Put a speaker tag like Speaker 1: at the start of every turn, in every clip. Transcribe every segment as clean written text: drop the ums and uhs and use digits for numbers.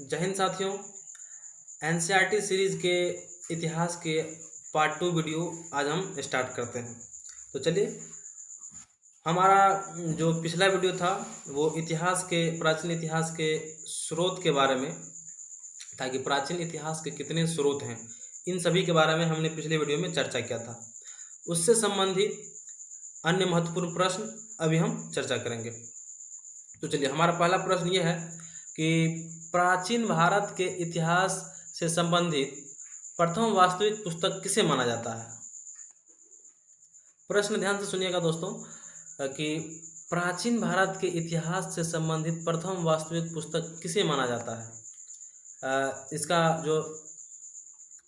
Speaker 1: जय हिंद साथियों। NCERT series के इतिहास के पार्ट 2 वीडियो आज हम स्टार्ट करते हैं। तो चलिए, हमारा जो पिछला वीडियो था वो प्राचीन इतिहास के स्रोत के बारे में था कि प्राचीन इतिहास के कितने स्रोत हैं, इन सभी के बारे में हमने पिछले वीडियो में चर्चा किया था। उससे संबंधित अन्य महत्वपूर्ण प्रश्न अभी हम चर्चा करेंगे। तो चलिए, हमारा पहला प्रश्न ये है कि प्राचीन भारत के इतिहास से संबंधित प्रथम वास्तविक पुस्तक किसे माना जाता है। प्रश्न ध्यान से सुनिएगा दोस्तों कि प्राचीन भारत के इतिहास से संबंधित प्रथम वास्तविक पुस्तक किसे माना जाता है। इसका जो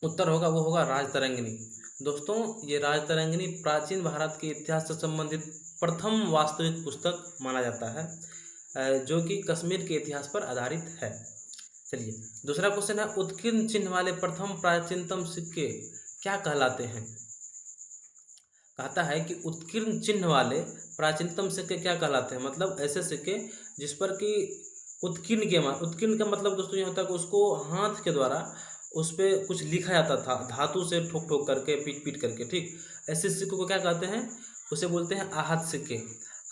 Speaker 1: उत्तर होगा वो होगा राजतरंगिणी। दोस्तों, ये राजतरंगिणी प्राचीन भारत के इतिहास से संबंधित प्रथम वास्तविक पुस्तक माना जाता है, जो कि कश्मीर के इतिहास पर आधारित है। चलिए, दूसरा क्वेश्चन है, उत्कीर्ण चिन्ह वाले प्रथम प्राचीनतम सिक्के क्या कहलाते हैं। कहता है कि उत्कीर्ण चिन्ह वाले प्राचीनतम सिक्के क्या कहलाते हैं, मतलब ऐसे सिक्के जिस पर कि उत्कीर्ण का मतलब दोस्तों ये होता है कि उसको हाथ के द्वारा उस पर कुछ लिखा जाता था, धातु से ठोक ठोक करके, पीट पीट करके। ठीक, ऐसे सिक्कों को क्या कहते हैं, उसे बोलते हैं आहत सिक्के।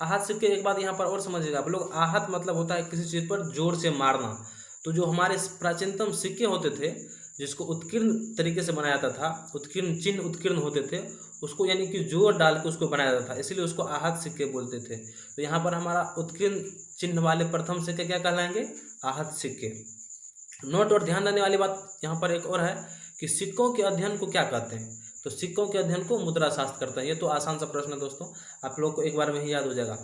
Speaker 1: आहत सिक्के, एक बात यहाँ पर और समझिएगा आप लोग, आहत मतलब होता है किसी चीज़ पर जोर से मारना। तो जो हमारे प्राचीनतम सिक्के होते थे जिसको उत्कीर्ण तरीके से बनाया जाता था, उत्कीर्ण चिन्ह उत्कीर्ण होते थे, उसको यानी कि जोर डाल के उसको बनाया जाता था, इसीलिए उसको आहत सिक्के बोलते थे। तो यहाँ पर हमारा उत्कीर्ण चिन्ह वाले प्रथम सिक्के क्या कहलाएंगे, आहत सिक्के। नोट और ध्यान देने वाली बात यहाँ पर एक और है कि सिक्कों के अध्ययन को क्या कहते हैं। तो सिक्कों के अध्ययन को मुद्रा शास्त्र करते हैं। ये तो आसान सा प्रश्न है दोस्तों, आप लोग को एक बार में ही याद हो जाएगा।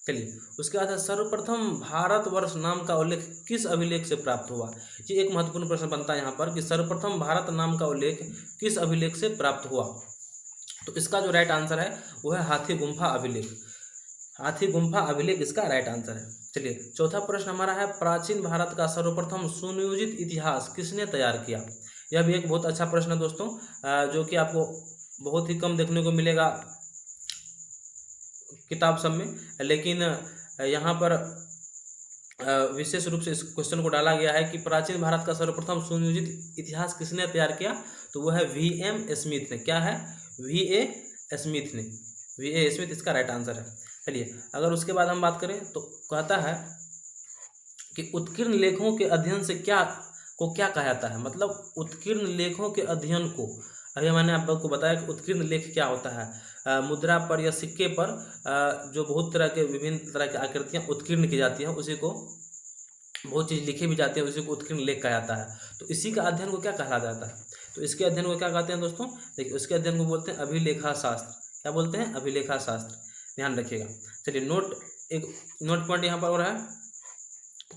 Speaker 1: चलिए, उसके बाद है, सर्वप्रथम भारतवर्ष नाम का उल्लेख किस अभिलेख से प्राप्त हुआ। ये एक महत्वपूर्ण प्रश्न बनता है यहाँ पर कि सर्वप्रथम भारत नाम का उल्लेख किस अभिलेख से प्राप्त हुआ। तो इसका जो राइट आंसर है वो है हाथी गुम्फा अभिलेख। हाथी गुम्फा अभिलेख इसका राइट आंसर है। चलिए, चौथा प्रश्न हमारा है, प्राचीन भारत का सर्वप्रथम सुनियोजित इतिहास किसने तैयार किया। यह भी एक बहुत अच्छा प्रश्न है दोस्तों, जो कि आपको बहुत ही कम देखने को मिलेगा किताब सब में, लेकिन यहाँ पर विशेष रूप से इस क्वेश्चन को डाला गया है कि प्राचीन भारत का सर्वप्रथम सुनियोजित इतिहास किसने तैयार किया। तो वह है V.M. स्मिथ ने। क्या है, V.A. स्मिथ ने। V.A. स्मिथ इसका राइट आंसर है। चलिए, अगर उसके बाद हम बात करें तो कहता है कि उत्कीर्ण लेखों के अध्ययन से क्या कहा जाता है, मतलब उत्कीर्ण लेखों के अध्ययन को, अभी मैंने आप लोग को बताया कि उत्कीर्ण लेख क्या होता है। मुद्रा पर या सिक्के पर जो बहुत तरह के विभिन्न तरह की आकृतियां उत्कीर्ण की जाती हैं, उसी को बहुत चीज़ लिखी भी जाती है, उसी को उत्कीर्ण लेख कहा जाता है। तो इसी का अध्ययन को क्या कहा जाता है, तो इसके अध्ययन को क्या कहते हैं दोस्तों, देखिए उसके अध्ययन को बोलते हैं अभिलेखा शास्त्र। क्या बोलते हैं, अभिलेखा शास्त्र, ध्यान रखिएगा। चलिए, एक नोट पॉइंट यहाँ पर और है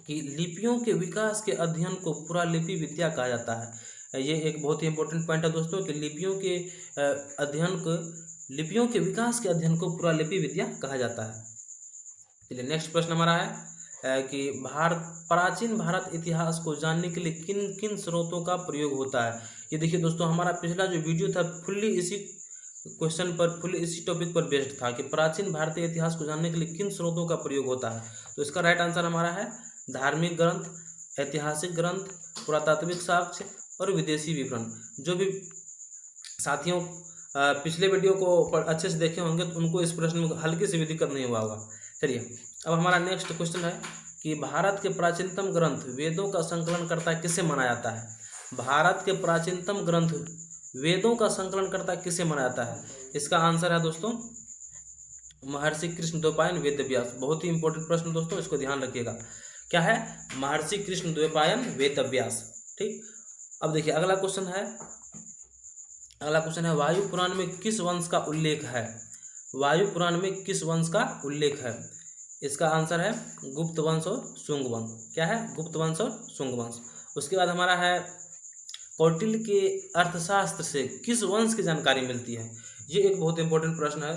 Speaker 1: कि लिपियों के विकास के अध्ययन को पुरालिपि विद्या कहा जाता है। ये एक बहुत ही इंपॉर्टेंट पॉइंट है दोस्तों कि लिपियों के विकास के अध्ययन को पुरालिपि विद्या कहा जाता है। चलिए, नेक्स्ट प्रश्न हमारा है कि प्राचीन भारत इतिहास को जानने के लिए किन किन स्रोतों का प्रयोग होता है। ये देखिए दोस्तों, हमारा पिछला जो वीडियो था फुल्ली इसी टॉपिक पर बेस्ड था कि प्राचीन भारतीय इतिहास को जानने के लिए किन स्रोतों का प्रयोग होता है। तो इसका राइट आंसर हमारा है धार्मिक ग्रंथ, ऐतिहासिक ग्रंथ, पुरातात्विक साक्ष्य और विदेशी विवरण। जो भी साथियों पिछले वीडियो को अच्छे से देखे होंगे तो उनको इस प्रश्न में हल्की सी भी दिक्कत नहीं हुआ होगा। चलिए, अब हमारा नेक्स्ट क्वेश्चन है कि भारत के प्राचीनतम ग्रंथ वेदों का संकलनकर्ता किसे माना जाता है। भारत के प्राचीनतम ग्रंथ वेदों का संकलनकर्ता किसे माना जाता है। इसका आंसर है दोस्तों महर्षि कृष्णद्वैपायन वेदव्यास। बहुत ही इंपॉर्टेंट प्रश्न दोस्तों, इसको ध्यान रखिएगा। क्या है, महर्षि कृष्णद्वैपायन वेदव्यास। ठीक, अब देखिए अगला क्वेश्चन है, वायु पुराण में किस वंश का उल्लेख है। वायु पुराण में किस वंश का उल्लेख है। इसका आंसर है गुप्त वंश और शुंग वंश। क्या है, गुप्त वंश और शुंग वंश। उसके बाद हमारा है, कौटिल्य के अर्थशास्त्र से किस वंश की जानकारी मिलती है। ये एक बहुत इंपॉर्टेंट प्रश्न है।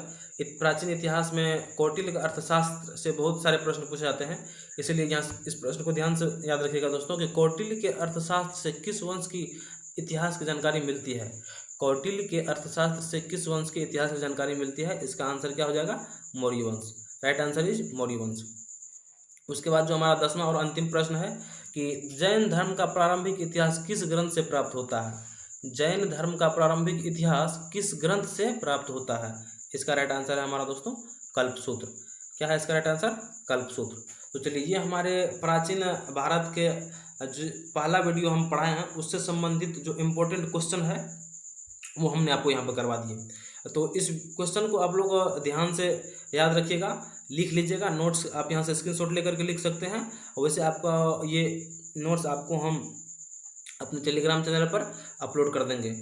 Speaker 1: प्राचीन इतिहास में कौटिल्य के अर्थशास्त्र से बहुत सारे प्रश्न पूछे जाते हैं, इसलिए यहाँ इस प्रश्न को ध्यान से याद रखिएगा दोस्तों कि कौटिल्य के अर्थशास्त्र से किस वंश की इतिहास की जानकारी मिलती है। कौटिल्य के अर्थशास्त्र से किस वंश के इतिहास की जानकारी मिलती है। इसका आंसर क्या हो जाएगा, मौर्य वंश। राइट आंसर इज मौर्य वंश। उसके बाद जो हमारा 10वां और अंतिम प्रश्न है कि जैन धर्म का प्रारंभिक इतिहास किस ग्रंथ से प्राप्त होता है। जैन धर्म का प्रारंभिक इतिहास किस ग्रंथ से प्राप्त होता है। इसका राइट आंसर है हमारा दोस्तों कल्पसूत्र। क्या है इसका राइट आंसर? कल्पसूत्र। तो चलिए, ये हमारे प्राचीन भारत के जो पहला वीडियो हम पढ़ाए हैं उससे संबंधित जो इम्पोर्टेंट क्वेश्चन है वो हमने आपको यहाँ पर करवा दिए। तो इस क्वेश्चन को आप लोग ध्यान से याद रखिएगा, लिख लीजिएगा। नोट्स आप यहाँ से स्क्रीनशॉट लेकर के लिख सकते हैं। और वैसे आपका ये नोट्स आपको हम अपने टेलीग्राम चैनल पर अपलोड कर देंगे।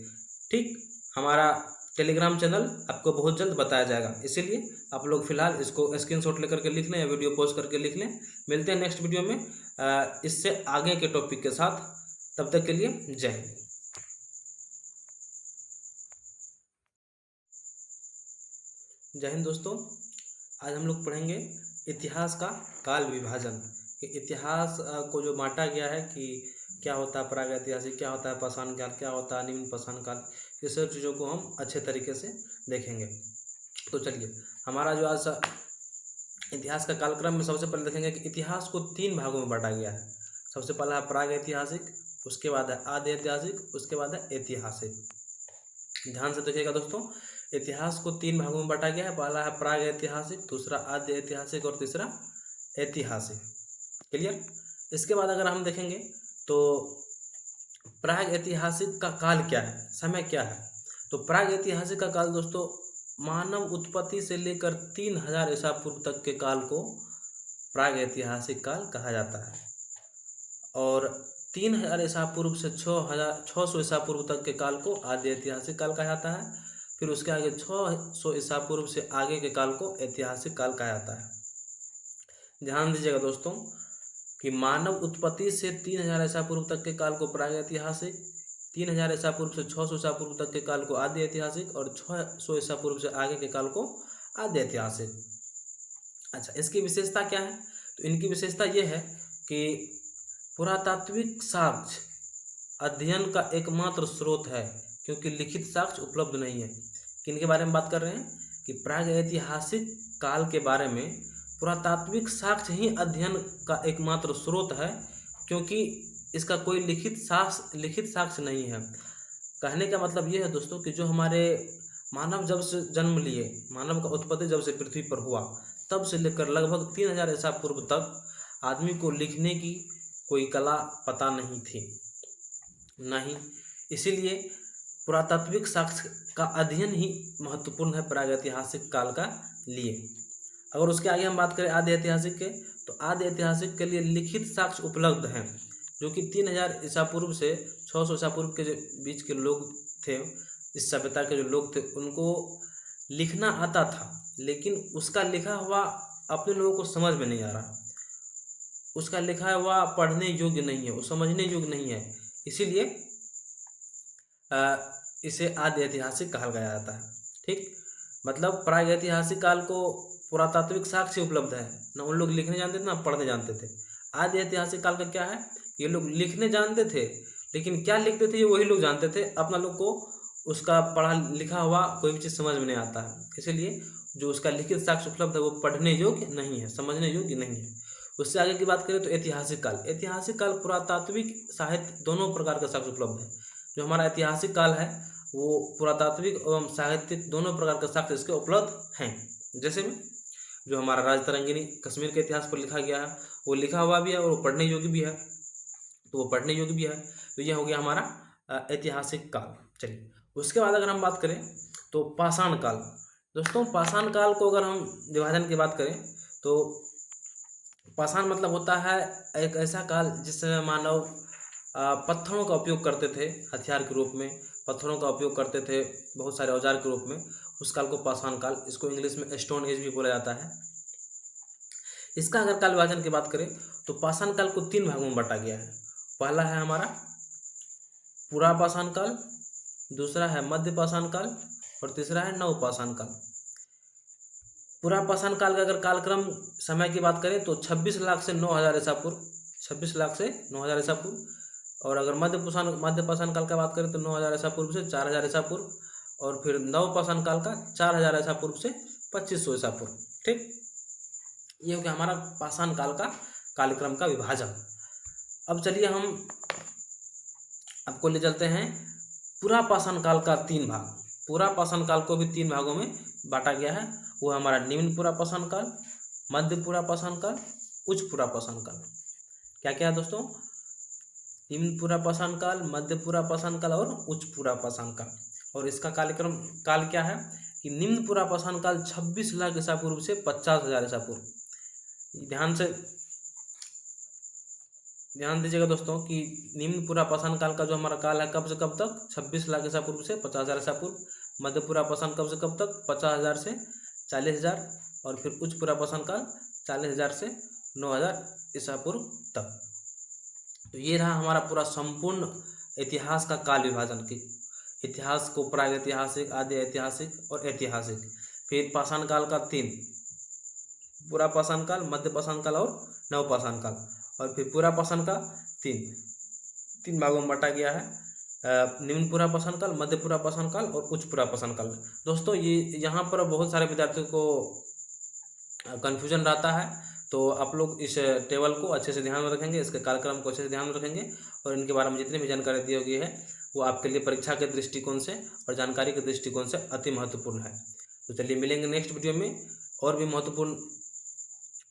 Speaker 1: ठीक, हमारा टेलीग्राम चैनल आपको बहुत जल्द बताया जाएगा, इसीलिए आप लोग फिलहाल इसको स्क्रीनशॉट लेकर के लिख लें या वीडियो पॉज करके लिख लें। मिलते हैं नेक्स्ट वीडियो में इससे आगे के टॉपिक के साथ। तब तक के लिए जय हिंद। जय हिंद दोस्तों, आज हम लोग पढ़ेंगे इतिहास का काल विभाजन। कि इतिहास को जो बांटा गया है कि क्या होता है प्रागैतिहासिक, क्या होता है पाषाण काल, क्या होता है निम्न पाषाण काल, ये सब चीज़ों को हम अच्छे तरीके से देखेंगे। तो चलिए, हमारा जो आज इतिहास का कालक्रम में सबसे पहले देखेंगे कि इतिहास को 3 भागों में बांटा गया है। सबसे पहला है प्रागैतिहासिक, उसके बाद है आद्य ऐतिहासिक, उसके बाद है ऐतिहासिक। ध्यान से देखिएगा दोस्तों, इतिहास को 3 भागों में बांटा गया है। पहला है प्रागैतिहासिक, दूसरा आद्य ऐतिहासिक और तीसरा ऐतिहासिक। क्लियर? इसके बाद अगर हम देखेंगे तो प्राग ऐतिहासिक का काल क्या है, समय क्या है। तो प्राग ऐतिहासिक का काल दोस्तों मानव उत्पत्ति से लेकर 3000 ईसा पूर्व तक के काल को प्राग ऐतिहासिक काल कहा जाता है। और 3000 ईसा पूर्व से 600 ईसा पूर्व तक के काल को आद्य ऐतिहासिक काल कहा जाता है। फिर उसके आगे 600 ईसा पूर्व से आगे के काल को ऐतिहासिक काल कहा जाता है। ध्यान दीजिएगा दोस्तों कि मानव उत्पत्ति से 3000 ईसा पूर्व तक के काल को प्रागैतिहासिक, 3000 ईसा पूर्व से 600 ईसा पूर्व तक के काल को आद्य ऐतिहासिक और 600 ईसा पूर्व से आगे के काल को आद्य ऐतिहासिक। अच्छा, इसकी विशेषता क्या है? तो इनकी विशेषता ये है कि पुरातात्विक साक्ष्य अध्ययन का एकमात्र स्रोत है, क्योंकि लिखित साक्ष्य उपलब्ध नहीं है। किनके बारे में बात कर रहे हैं? कि प्रागैतिहासिक काल के बारे में पुरातात्विक साक्ष्य ही अध्ययन का एकमात्र स्रोत है, क्योंकि इसका कोई लिखित साक्ष्य नहीं है। कहने का मतलब ये है दोस्तों कि जो हमारे मानव जब से जन्म लिए, मानव का उत्पत्ति जब से पृथ्वी पर हुआ, तब से लेकर लगभग 3000 ईसा पूर्व तक आदमी को लिखने की कोई कला पता नहीं थी, नहीं। इसीलिए पुरातात्विक साक्ष्य का अध्ययन ही महत्वपूर्ण है प्रागैतिहासिक काल का लिए। अगर उसके आगे हम बात करें आद्य ऐतिहासिक के, तो आद्य ऐतिहासिक के लिए लिखित साक्ष्य उपलब्ध हैं, जो कि 3000 ईसा पूर्व से 600 ईसा पूर्व के जो बीच के लोग थे, इस सभ्यता के जो लोग थे, उनको लिखना आता था, लेकिन उसका लिखा हुआ अपने लोगों को समझ में नहीं आ रहा, उसका लिखा हुआ पढ़ने योग्य नहीं है, वो समझने योग्य नहीं है। इसीलिए इसे आद्य ऐतिहासिक कहा गया जाता है। ठीक, मतलब प्रागैतिहासिक काल को पुरातात्विक साक्ष्य उपलब्ध है, ना उन लोग लिखने जानते थे ना पढ़ने जानते थे। आद्य ऐतिहासिक काल का क्या है? ये लोग लिखने जानते थे, लेकिन क्या लिखते थे ये वही लोग जानते थे, अपना लोग को उसका पढ़ा लिखा हुआ कोई भी चीज़ समझ में नहीं आता है। इसीलिए जो उसका लिखित साक्ष्य उपलब्ध है वो पढ़ने योग्य नहीं है, समझने योग्य नहीं है। उससे आगे की बात करें तो ऐतिहासिक काल। ऐतिहासिक काल पुरातात्विक साहित्य दोनों प्रकार का साक्ष्य उपलब्ध है। जो हमारा ऐतिहासिक काल है वो पुरातात्विक एवं साहित्यिक दोनों प्रकार का साक्ष्य इसके उपलब्ध हैं। जैसे में जो हमारा राजतरंगिणी कश्मीर के इतिहास पर लिखा गया है, वो लिखा हुआ भी है और वो पढ़ने योग्य भी है, तो वो पढ़ने योग्य भी है। तो यह हो गया हमारा ऐतिहासिक काल। चलिए, उसके बाद अगर हम बात करें तो पाषाण काल। दोस्तों, पाषाण काल को अगर हम विभाजन की बात करें तो पाषाण मतलब होता है एक ऐसा काल जिसमें मानव पत्थरों का उपयोग करते थे हथियार के रूप में, पत्थरों का उपयोग करते थे बहुत सारे औजार के रूप में, उस काल को पाषाण काल, इसको इंग्लिश में स्टोन एज भी बोला जाता है। इसका अगर काल विभाजन की बात करें तो पाषाण काल को 3 भागों में बांटा गया है। पहला है हमारा पुरा पाषाण काल, दूसरा है मध्य पाषाण काल और तीसरा है नव पाषाण काल। पुरा पाषाण काल का अगर कालक्रम समय की बात करें तो 26 लाख से 9000 ईसा पूर्व, 26 लाख से 9000 ईसा पूर्व। और अगर मध्य पाषाण काल का बात करें तो 9000 ईसा पूर्व से 4000 ईसा पूर्व, और फिर नव पाषाण काल का 4000 ईसा पूर्व से 2500 ईसा पूर्व। ठीक, ये हो गया हमारा पाषाण काल का कालक्रम का विभाजन। अब चलिए हम आपको ले चलते हैं पूरा पाषाण काल का 3 भाग। पूरा पाषाण काल को भी 3 भागों में बांटा गया है। वो हमारा निम्न पूरा पाषाण काल, मध्य पूरा पाषाण काल, उच्च पूरा पाषाण काल। क्या क्या है दोस्तों? निम्न पूरा पाषाण काल, मध्य पूरा पाषाण काल और उच्च पूरा पाषाण काल। और इसका काल क्या है कि निम्न पूरा पाषाण काल 26 लाख ईसा पूर्व से 50,000 ईसा पूर्व। ध्यान दीजिएगा दोस्तों कि निम्न पूरा पाषाण काल का जो हमारा काल है कब से कब तक? 26 लाख ईसा पूर्व से 50,000 ईसा पूर्व। मध्य पूरा पाषाण कब से कब तक? 50,000 से 40,000। और फिर उच्च पूरा पाषाण काल 40,000 से 9,000 ईसा पूर्व तक। तो ये रहा हमारा पूरा संपूर्ण इतिहास का काल विभाजन की। इतिहास को प्रागैतिहासिक, आदि ऐतिहासिक और ऐतिहासिक। फिर पाषाण काल का 3, पूरा पाषाण काल, मध्य पाषाण काल और नव पाषाण काल। और फिर पूरा पाषाण का 3 भागों में बांटा गया है। निम्न पूरा पाषाण काल, मध्य पूरा पाषाण काल और उच्च पूरा पाषाण काल। दोस्तों ये यहाँ पर बहुत सारे विद्यार्थियों को कन्फ्यूजन रहता है, तो आप लोग इस टेबल को अच्छे से ध्यान में रखेंगे, इसके कार्यक्रम को अच्छे से ध्यान में रखेंगे और इनके बारे में जितनी भी जानकारी दी गई है वो आपके लिए परीक्षा के दृष्टिकोण से और जानकारी के दृष्टिकोण से अति महत्वपूर्ण है। तो चलिए मिलेंगे नेक्स्ट वीडियो में और भी महत्वपूर्ण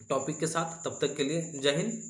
Speaker 1: टॉपिक के साथ। तब तक के लिए जय हिंद।